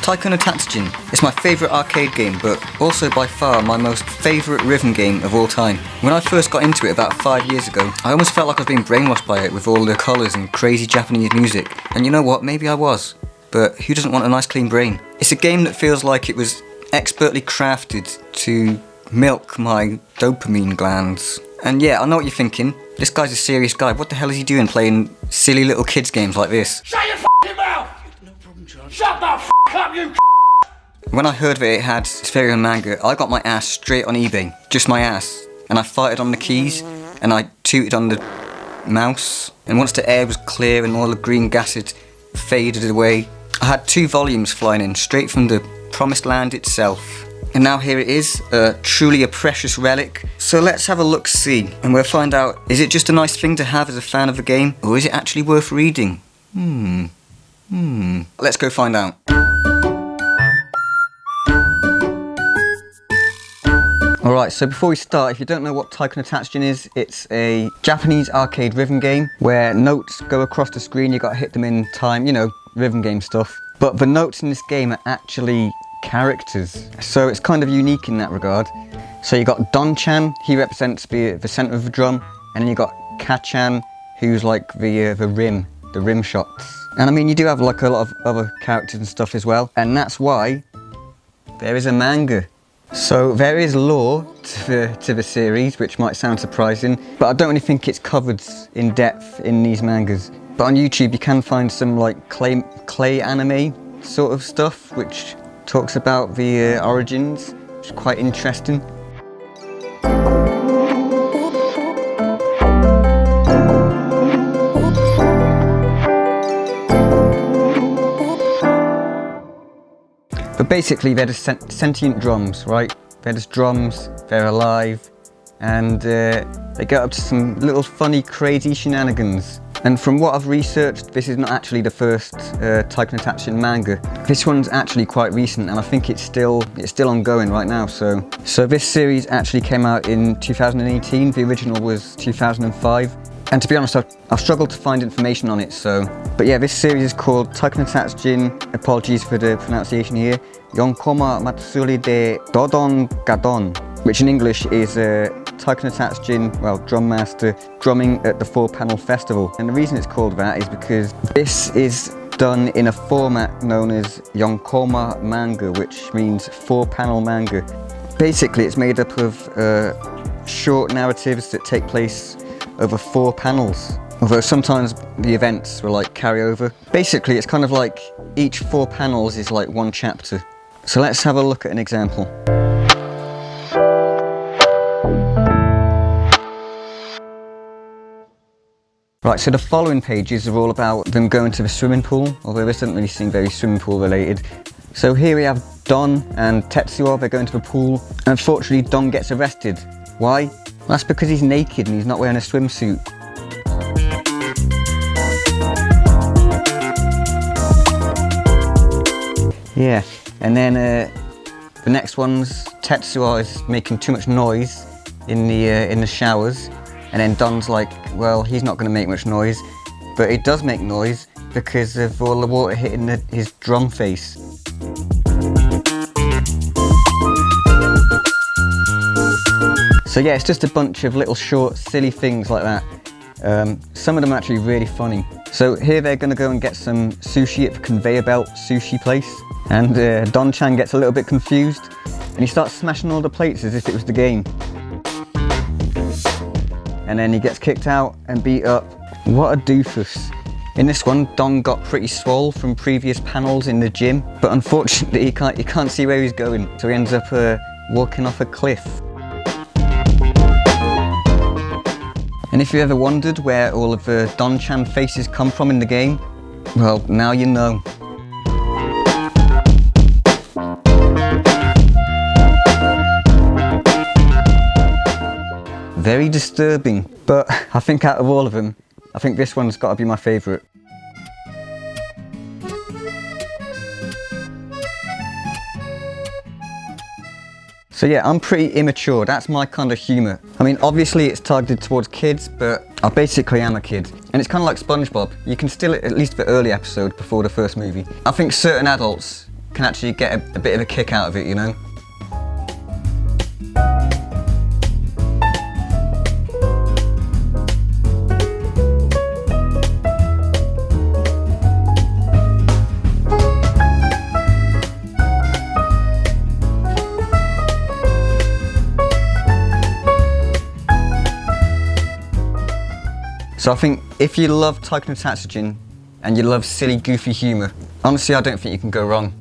Taiko No Tatsujin is my favourite arcade game, but also by far my most favourite rhythm game of all time. When I first got into it about 5 years ago, I almost felt like I was being brainwashed by it with all the colours and crazy Japanese music. And you know what, maybe I was, but who doesn't want a nice clean brain? It's a game that feels like it was expertly crafted to milk my dopamine glands. And yeah, I know what you're thinking, this guy's a serious guy, what the hell is he doing playing silly little kids games like this? Shut your f***ing mouth! No problem, John. Shut the f*** up, you When I heard that it had its very own manga, I got my ass straight on eBay, just my ass, and I farted on the keys, and I tooted on the mouse, and once the air was clear and all the green gas had faded away, I had 2 volumes flying in, straight from the promised land itself. And now here it is, truly a precious relic. So let's have a look-see, and we'll find out, is it just a nice thing to have as a fan of the game, or is it actually worth reading? Let's go find out. Alright, so before we start, if you don't know what Taiko No Tatsujin is, it's a Japanese arcade rhythm game where notes go across the screen, you gotta hit them in time, you know, rhythm game stuff. But the notes in this game are actually characters, so it's kind of unique in that regard. So you got Don-chan, he represents the centre of the drum, and then you got Ka-chan, who's like the rim shots. And I mean, you do have like a lot of other characters and stuff as well, and that's why there is a manga. So there is lore to the series, which might sound surprising, but I don't really think it's covered in depth in these mangas. But on YouTube you can find some like clay anime sort of stuff, which talks about the origins, which is quite interesting. But basically they're just sentient drums, right? They're just drums, they're alive, and they get up to some little funny, crazy shenanigans. And from what I've researched, this is not actually the first Taiko No Tatsujin manga. This one's actually quite recent, and I think it's still ongoing right now. So this series actually came out in 2018. The original was 2005. And to be honest, I've struggled to find information on it. But yeah, this series is called Taiko No Tatsujin. Apologies for the pronunciation here. Yonkoma Matsuri de Dodon Gadon, which in English is Taiko No Tatsujin, well, Drum Master, drumming at the 4-panel festival. And the reason it's called that is because this is done in a format known as Yonkoma manga, which means 4-panel manga. Basically, it's made up of short narratives that take place over 4 panels. Although sometimes the events will like carry over. Basically, it's kind of like each 4 panels is like 1 chapter. So let's have a look at an example. Right, so the following pages are all about them going to the swimming pool, although this doesn't really seem very swimming pool related. So here we have Don and Tetsuo, they're going to the pool, and unfortunately Don gets arrested. Why? Well, that's because he's naked and he's not wearing a swimsuit. Yeah, and then the next one's Tetsuo is making too much noise in the showers. And then Don's like, well, he's not going to make much noise, but it does make noise because of all the water hitting his drum face. So yeah, it's just a bunch of little short, silly things like that. Some of them are actually really funny. So here they're going to go and get some sushi at the conveyor belt sushi place. And Don-chan gets a little bit confused and he starts smashing all the plates as if it was the game. And then he gets kicked out and beat up. What a doofus. In this one, Don got pretty swole from previous panels in the gym, but unfortunately he can't see where he's going, so he ends up walking off a cliff. And if you ever wondered where all of the Don-chan faces come from in the game, well, now you know. Very disturbing, but I think out of all of them, I think this one's got to be my favourite. So yeah, I'm pretty immature, that's my kind of humour. I mean, obviously it's targeted towards kids, but I basically am a kid. And it's kind of like SpongeBob, you can steal it at least the early episode before the first movie. I think certain adults can actually get a bit of a kick out of it, you know? So I think if you love Taiko No Tatsujin and you love silly, goofy humour, honestly I don't think you can go wrong.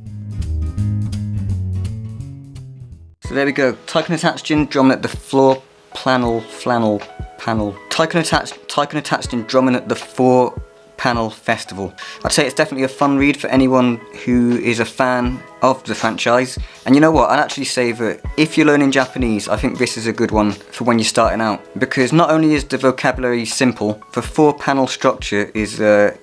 So there we go, Taiko No Tatsujin drumming at the floor flannel panel. Taiko No Tatsujin drumming at the 4-panel festival. I'd say it's definitely a fun read for anyone who is a fan of the franchise. And you know what, I'd actually say that if you're learning Japanese, I think this is a good one for when you're starting out, because not only is the vocabulary simple, the 4-panel structure is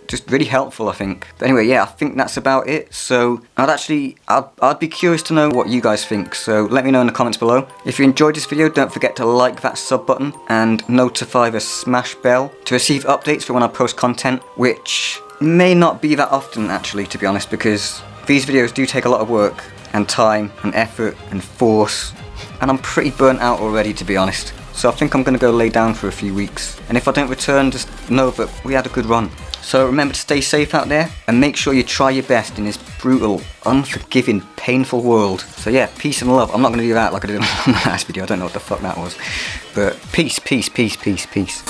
just really helpful, I think. But anyway, yeah, I think that's about it. So I'd be curious to know what you guys think, so let me know in the comments below. If you enjoyed this video, don't forget to like that sub button and notify the smash bell to receive updates for when I post content, which may not be that often actually, to be honest, because these videos do take a lot of work and time and effort and force, and I'm pretty burnt out already, to be honest. So I think I'm going to go lay down for a few weeks, and if I don't return, just know that we had a good run. So remember to stay safe out there, and make sure you try your best in this brutal, unforgiving, painful world. So yeah, peace and love. I'm not going to do that like I did in the last video, I don't know what the fuck that was. But peace, peace, peace, peace, peace.